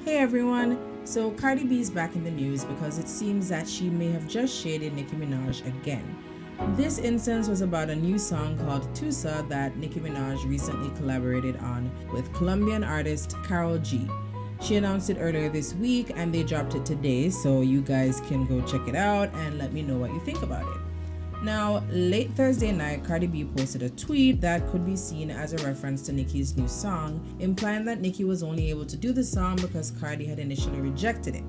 Hey everyone! So Cardi B is back in the news because it seems that she may have just shaded Nicki Minaj again. This instance was about a new song called Tusa that Nicki Minaj recently collaborated on with Colombian artist Carol G. She announced it earlier this week and they dropped it today, so you guys can go check it out and let me know what you think about it. Now, late Thursday night, Cardi B posted a tweet that could be seen as a reference to Nicki's new song, implying that Nicki was only able to do the song because Cardi had initially rejected it.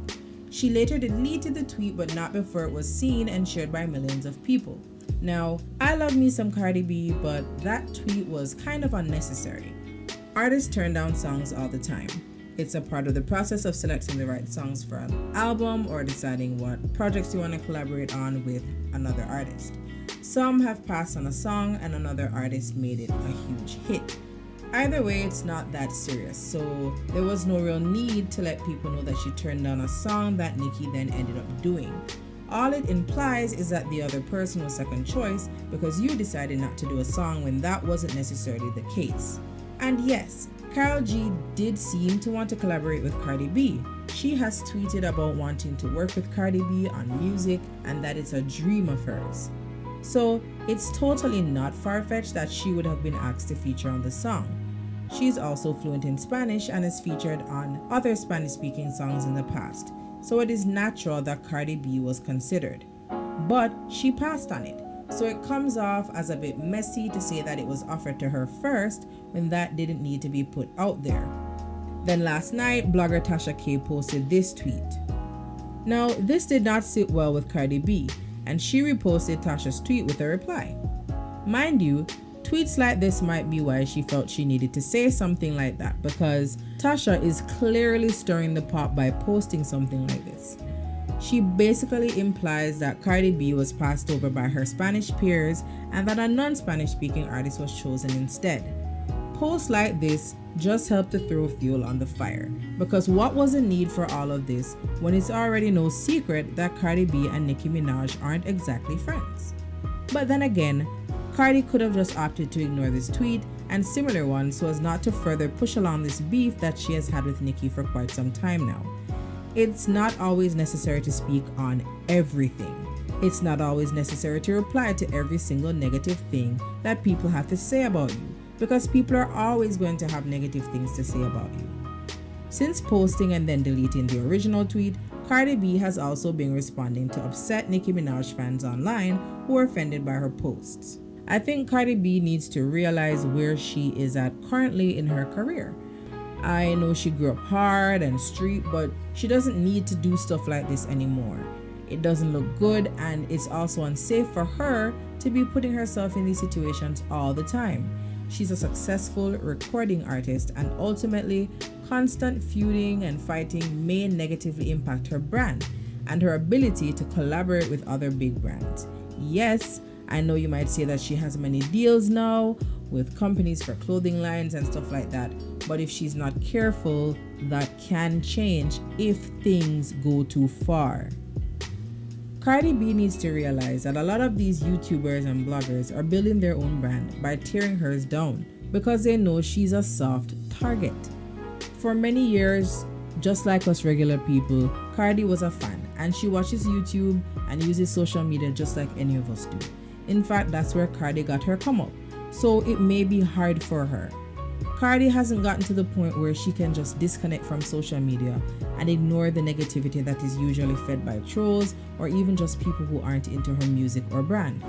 She later deleted the tweet, but not before it was seen and shared by millions of people. Now, I love me some Cardi B, but that tweet was kind of unnecessary. Artists turn down songs all the time. It's a part of the process of selecting the right songs for an album or deciding what projects you want to collaborate on with another artist. Some have passed on a song and another artist made it a huge hit. Either way, it's not that serious, so there was no real need to let people know that she turned down a song that Nicki then ended up doing. All it implies is that the other person was second choice because you decided not to do a song when that wasn't necessarily the case. And yes, Carol G did seem to want to collaborate with Cardi B. She has tweeted about wanting to work with Cardi B on music and that it's a dream of hers. So it's totally not far-fetched that she would have been asked to feature on the song. She's also fluent in Spanish and has featured on other Spanish-speaking songs in the past, so it is natural that Cardi B was considered. But she passed on it, so it comes off as a bit messy to say that it was offered to her first when that didn't need to be put out there. Then last night, blogger Tasha K posted this tweet. Now, this did not sit well with Cardi B, and she reposted Tasha's tweet with a reply. Mind you, tweets like this might be why she felt she needed to say something like that, because Tasha is clearly stirring the pot by posting something like this. She basically implies that Cardi B was passed over by her Spanish peers and that a non-Spanish speaking artist was chosen instead. Posts like this just help to throw fuel on the fire, because what was the need for all of this when it's already no secret that Cardi B and Nicki Minaj aren't exactly friends? But then again, Cardi could have just opted to ignore this tweet and similar ones so as not to further push along this beef that she has had with Nicki for quite some time now. It's not always necessary to speak on everything. It's not always necessary to reply to every single negative thing that people have to say about you, because people are always going to have negative things to say about you. Since posting and then deleting the original tweet, Cardi B has also been responding to upset Nicki Minaj fans online who are offended by her posts. I think Cardi B needs to realize where she is at currently in her career. I know she grew up hard and street, but she doesn't need to do stuff like this anymore. It doesn't look good, and it's also unsafe for her to be putting herself in these situations all the time. She's a successful recording artist, and ultimately, constant feuding and fighting may negatively impact her brand and her ability to collaborate with other big brands. Yes, I know you might say that she has many deals now with companies for clothing lines and stuff like that, but if she's not careful, that can change if things go too far. Cardi B needs to realize that a lot of these YouTubers and bloggers are building their own brand by tearing hers down because they know she's a soft target. For many years, just like us regular people, Cardi was a fan and she watches YouTube and uses social media just like any of us do. In fact, that's where Cardi got her come up, so it may be hard for her. Cardi hasn't gotten to the point where she can just disconnect from social media and ignore the negativity that is usually fed by trolls or even just people who aren't into her music or brand.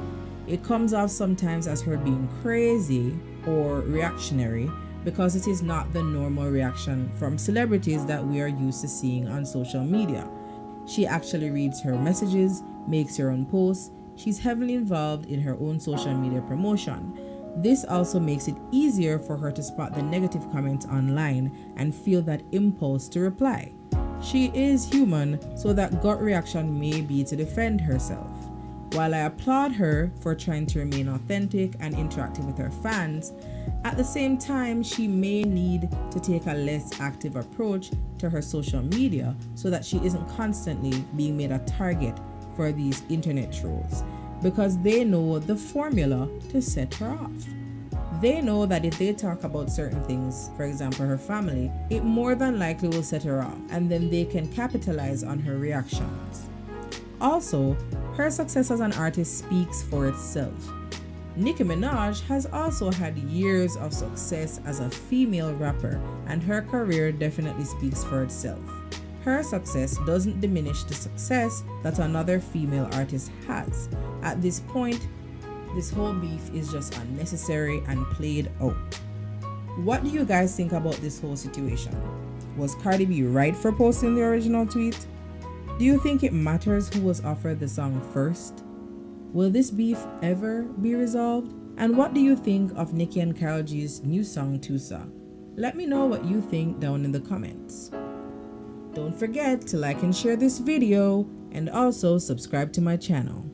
It comes off sometimes as her being crazy or reactionary because it is not the normal reaction from celebrities that we are used to seeing on social media. She actually reads her messages, makes her own posts. She's heavily involved in her own social media promotion. This also makes it easier for her to spot the negative comments online and feel that impulse to reply. She is human, so that gut reaction may be to defend herself. While I applaud her for trying to remain authentic and interacting with her fans, at the same time, she may need to take a less active approach to her social media so that she isn't constantly being made a target for these internet trolls, because they know the formula to set her off. They know that if they talk about certain things, for example her family, it more than likely will set her off, and then they can capitalize on her reactions. Also, her success as an artist speaks for itself. Nicki Minaj has also had years of success as a female rapper, and her career definitely speaks for itself. Her success doesn't diminish the success that another female artist has. At this point, this whole beef is just unnecessary and played out. What do you guys think about this whole situation? Was Cardi B right for posting the original tweet? Do you think it matters who was offered the song first? Will this beef ever be resolved? And what do you think of Nicki and Karol G's new song, Tusa? Let me know what you think down in the comments. Don't forget to like and share this video, and also subscribe to my channel.